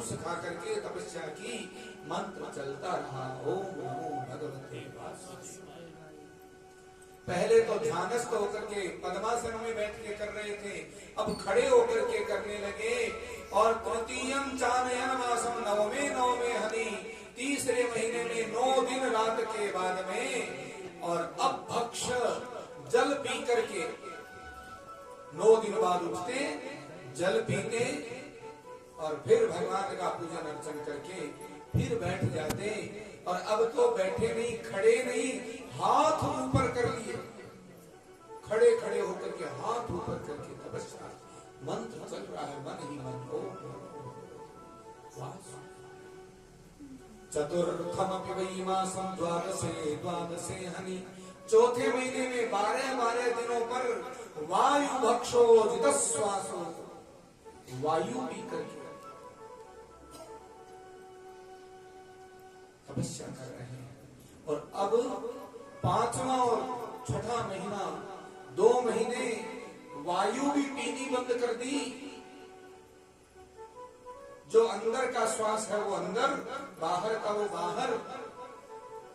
मांस खा करके तपस्या की, मंत्र चलता रहा, ओम नमो भगवते वासुदेवाय। पहले तो ध्यानस्थ होकर के पद्मासन में बैठ के कर रहे थे, अब खड़े होकर के करने लगे। और तृतीयम चानयन मासम, नवमे नवमे हनि, तीसरे महीने में 9 दिन रात के बाद में, और अब भक्ष जल पी करके 9 दिन बाद उठते, जल पीते और फिर भगवान का पूजन अर्चन करके फिर बैठ जाते। और अब तो बैठे नहीं, खड़े नहीं, हाथ ऊपर कर लिए, खड़े खड़े होकर के हाथ ऊपर करके तपस्या, मंत्र चल रहा है, मन ही मन को। चतुर्थम वै मासम द्वादशे हनि, चौथे महीने में 12 दिनों पर वायु भक्षो जितस्वासो, वायु पी करके तपस्या कर रहे हैं। और अब 5वां और 6ठा महीना, 2 महीने वायु भी पीनी बंद कर दी। जो अंदर का श्वास है वो अंदर, बाहर का वो बाहर।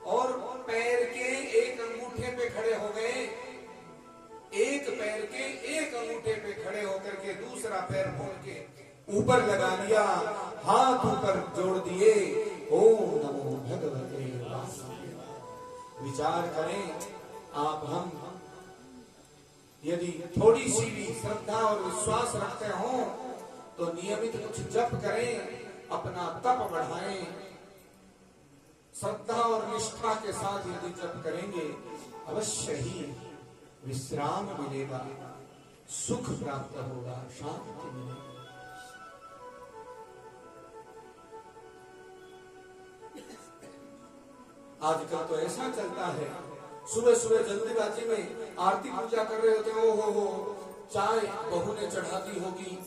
और पैर के एक अंगूठे पे खड़े हो गए, एक पैर के एक अंगूठे पे खड़े होकर के दूसरा पैर मोड़ के ऊपर लगा लिया, हाथ ऊपर जोड़ दिए, ओम नमो भगवते वासुदेवाय। विचार करें आप, हम यदि थोड़ी सी भी श्रद्धा और विश्वास रखते हो तो नियमित कुछ जप करें, अपना तप बढ़ाएं। श्रद्धा और निष्ठा के साथ यदि जप करेंगे अवश्य ही विश्राम मिलेगा, सुख प्राप्त होगा, शांति मिलेगी। आजकल तो ऐसा चलता है, सुबह सुबह जल्दीबाजी में आरती पूजा कर रहे होते, ओ हो, चाय बहू ने चढ़ा दी होगी,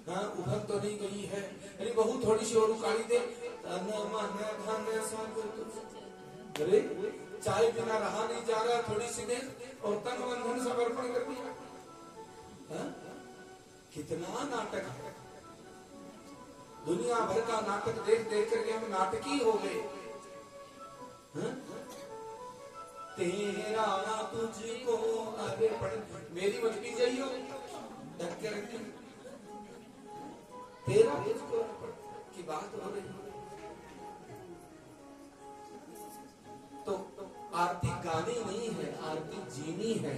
हाँ उभर तो नहीं गई है, अरे बहू थोड़ी सी और उकाड़ी दे, अरे चाय बिना रहा नहीं जा रहा, थोड़ी सी दे और तन मन धन समर्पण कर दिया। कितना नाटक है, दुनिया भर का नाटक देख देख करके हम नाटकी हो गए। तेरा तुझको अरे मेरी मत पी जाइयो, ढक के रखी, तेरा तुझको की बात हो रही। तो आरती गानी नहीं है, आरती जीनी है।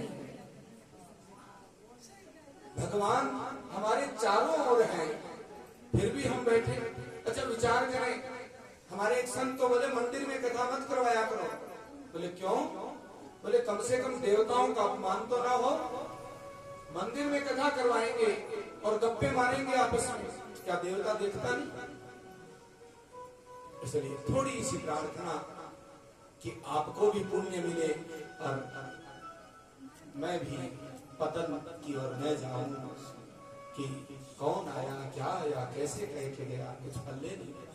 भगवान हमारे चारों ओर हैं, फिर भी हम बैठे। अच्छा विचार करें, हमारे एक संत तो बोले मंदिर में कथा मत करवाया करो। बोले क्यों? बोले कम से कम देवताओं का अपमान तो ना हो। मंदिर में कथा करवाएंगे और गप्पे मारेंगे आपस में, क्या देवता देखता नहीं? इसलिए थोड़ी सी प्रार्थना कि आपको भी पुण्य मिले और मैं भी पतन की ओर न जाऊं कि कौन आया, क्या आया, कैसे कह के गया, कुछ पल्ले नहीं गया।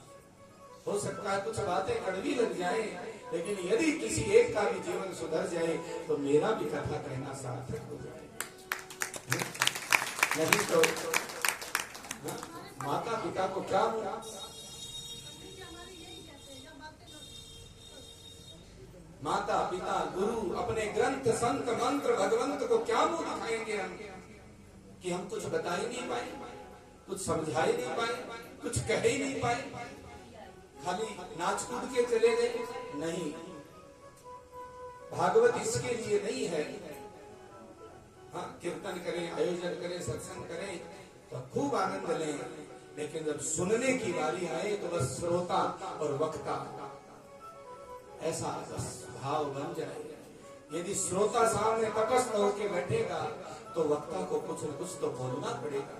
हो सकता है कुछ बातें कड़वी लग जाए, लेकिन यदि किसी एक का भी जीवन सुधर जाए तो मेरा भी कथा कहना सार्थक हो जाए। नहीं तो माता पिता को क्या मिला? माता पिता गुरु अपने ग्रंथ संत मंत्र भगवंत को क्या मुंह दिखाएंगे हम कि हम कुछ बता ही नहीं पाए, कुछ समझा ही नहीं पाए, कुछ कह ही नहीं पाए, खाली नाच कूद के चले गए? नहीं, भागवत इसके लिए नहीं है। हाँ, कीर्तन करें, आयोजन करें, सत्संग करें तो खूब आनंद लें, लेकिन जब सुनने की बारी आए तो बस श्रोता और वक्ता ऐसा बस भाव बन जाए। यदि श्रोता सामने तटस्थ होकर बैठेगा तो वक्ता को कुछ न कुछ तो बोलना पड़ेगा,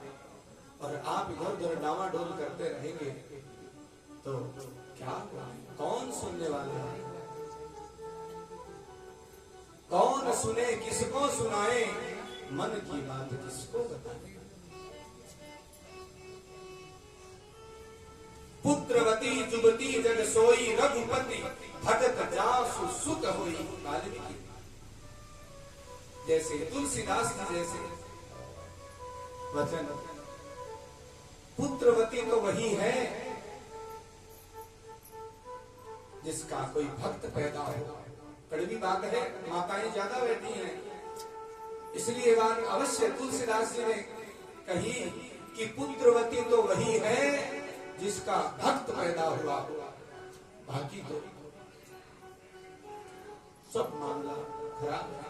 और आप इधर उधर डावाडोल करते रहेंगे तो क्या कौन सुनने वाले हैं? कौन सुने, किसको सुनाए, मन की बात किसको बताए? पुत्रवती जुबती जग सोई, रघुपति भगत जासु सुत होई। वाल्मीकि जैसे, तुलसीदास जी जैसे वचन। पुत्रवती तो वही है जिसका कोई भक्त पैदा हो। कड़वी बात है, माताएं ज्यादा बैठी हैं, इसलिए बात अवश्य तुलसीदास जी ने कही कि पुत्रवती तो वही है जिसका भक्त पैदा हुआ, बाकी तो सब मामला खराब है।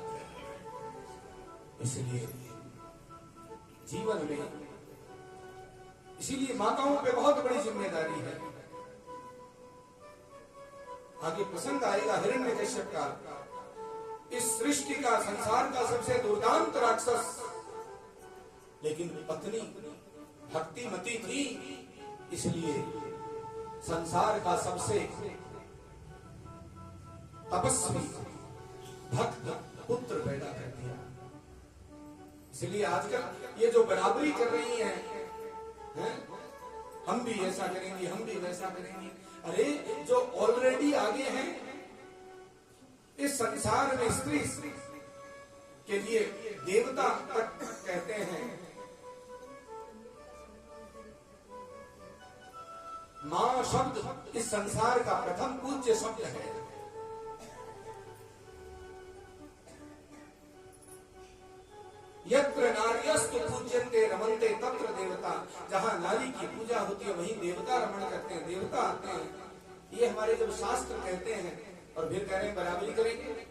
इसलिए जीवन में, इसीलिए माताओं पे बहुत बड़ी जिम्मेदारी है। आगे प्रसंग आएगा हिरण्यकश्यप का, इस सृष्टि का, संसार का सबसे दुर्दांत राक्षस, लेकिन पत्नी भक्तिमती थी, इसलिए संसार का सबसे तपस्वी भक्त पुत्र पैदा कर दिया। इसलिए आजकल ये जो बराबरी कर रही हैं, हम भी ऐसा करेंगे, हम भी वैसा करेंगे, अरे जो ऑलरेडी आगे हैं इस संसार में, स्त्री के लिए देवता तक कहते हैं। मां शब्द इस संसार का प्रथम पूज्य शब्द है। यत्र नार्यस्तु पूज्यन्ते रमन्ते तत्र देवता, जहां नारी की पूजा होती है वहीं देवता रमण करते हैं, देवता आते हैं। ये हमारे जब शास्त्र कहते हैं, और फिर कह रहे हैं बराबरी करेंगे।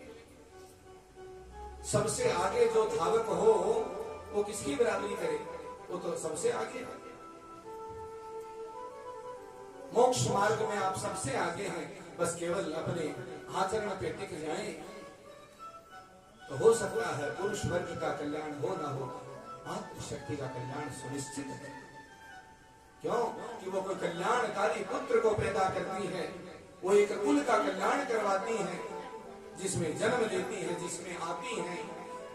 सबसे आगे जो धावक हो वो किसकी बराबरी करे? वो तो सबसे आगे है। मोक्ष मार्ग में आप सबसे आगे हैं, बस केवल अपने आचरण पे टिक जाएं तो हो सकता है पुरुष वर्ग का कल्याण हो ना हो, आत्मशक्ति का कल्याण सुनिश्चित है। क्यों कि वो कोई कल्याणकारी पुत्र को पैदा करती है, वो एक कुल का कल्याण करवाती है, जिसमें जन्म लेती है, जिसमें आती है,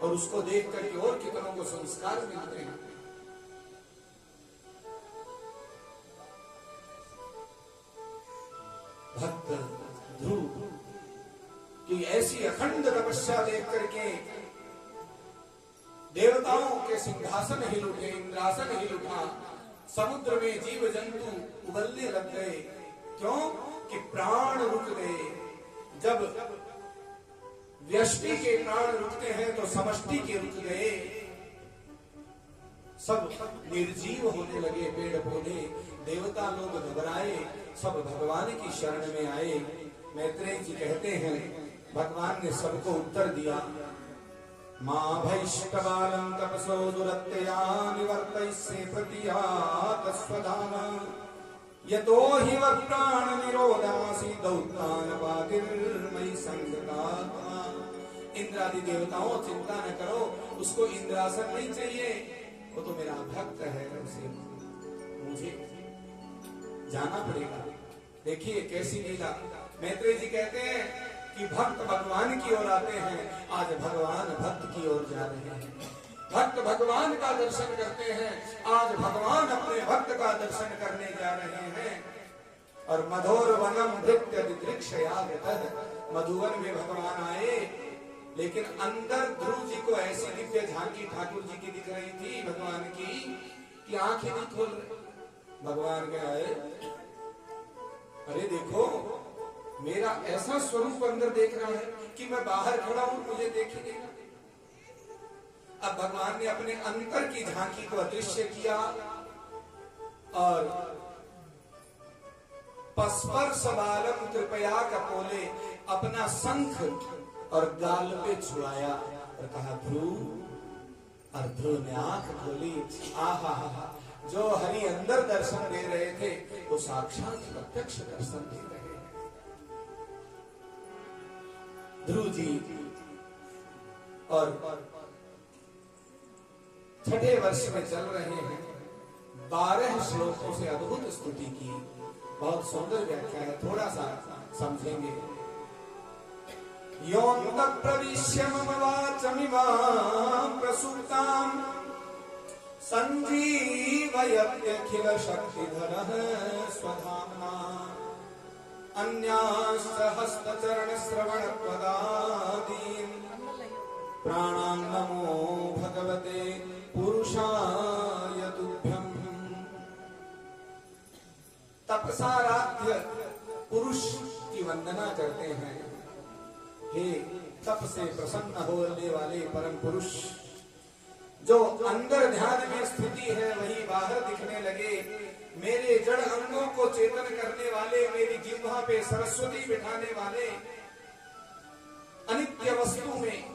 और उसको देख करके और कितनों को संस्कार मिलते हैं। भक्त ध्रुव की ऐसी अखंड तपस्या देख करके देवताओं के सिंहासन हिल उठे, इंद्रासन हिल उठा, समुद्र में जीव जंतु उबलने लग गए। क्यों कि प्राण रुक गए। जब व्यष्टि के प्राण रुकते हैं तो समष्टि के रुक गए, सब निर्जीव होने लगे पेड़ पौधे। देवता लोग घबराए, सब भगवान की शरण में आए। मैत्रेय जी कहते हैं भगवान ने सबको उत्तर दिया, मां भैष्टबालं तपसो दुरत्यया निवर्तयिष्ये प्रतियात स्वधाना यतो हि प्राण निरोधासी दौत्तानपातिर्मयि संगतात्मा। इंद्रादि देवताओं चिंता न करो, उसको इंद्रासन नहीं चाहिए, वो तो मेरा भक्त है, उसे मुझे जाना पड़ेगा। देखिए कैसी लीला। मैत्रेय जी कहते हैं कि भक्त भगवान की ओर आते हैं, आज भगवान भक्त की ओर जा रहे हैं। भक्त भगवान का दर्शन करते हैं, आज भगवान अपने भक्त का दर्शन करने जा रहे हैं। और मधुर वनम भृत्य दिदृक्षयागतः, मधुवन में भगवान आए, लेकिन अंदर ध्रुव जी को ऐसी दिव्य झांकी ठाकुर जी की दिख रही थी भगवान की कि आंखें नहीं खोल रहे। भगवान के आए, अरे देखो मेरा ऐसा स्वरूप अंदर देख रहा है कि मैं बाहर खड़ा हूं, मुझे देख ही देगा। अब भगवान ने अपने अंतर की झांकी को अदृश्य किया और पस्पर्श बालम कृपया कपोले, अपना शंख और गाल पे छुआया और कहा ध्रुव। और ध्रुव ने आंख खोली, आहा हा, जो हरि अंदर दर्शन दे रहे थे वो साक्षात प्रत्यक्ष दर्शन दे रहे हैं। ध्रुव जी और छठे वर्ष में चल रहे हैं। 12 श्लोकों से अद्भुत स्तुति की, बहुत सुंदर व्याख्या है, थोड़ा सा समझेंगे। योऽन्तः प्रविश्य मम वाचमिमां प्रसूतां सञ्जीवयत्यखिल शक्तिधरः स्वधाम्ना अन्याश्च हस्तचरणश्रवणत्वदादीन् प्राणान् नमो भगवते पुरुषाय तुभ्यम्। तपसाराध्य पुरुष की वंदना करते हैं। हे तप से प्रसन्न होने वाले परम पुरुष, जो अंदर ध्यान में स्थिति है वही बाहर दिखने लगे। मेरे जड़ अंगों को चेतन करने वाले, मेरी जिह्वा पे सरस्वती बिठाने वाले, अनित्य वस्तु में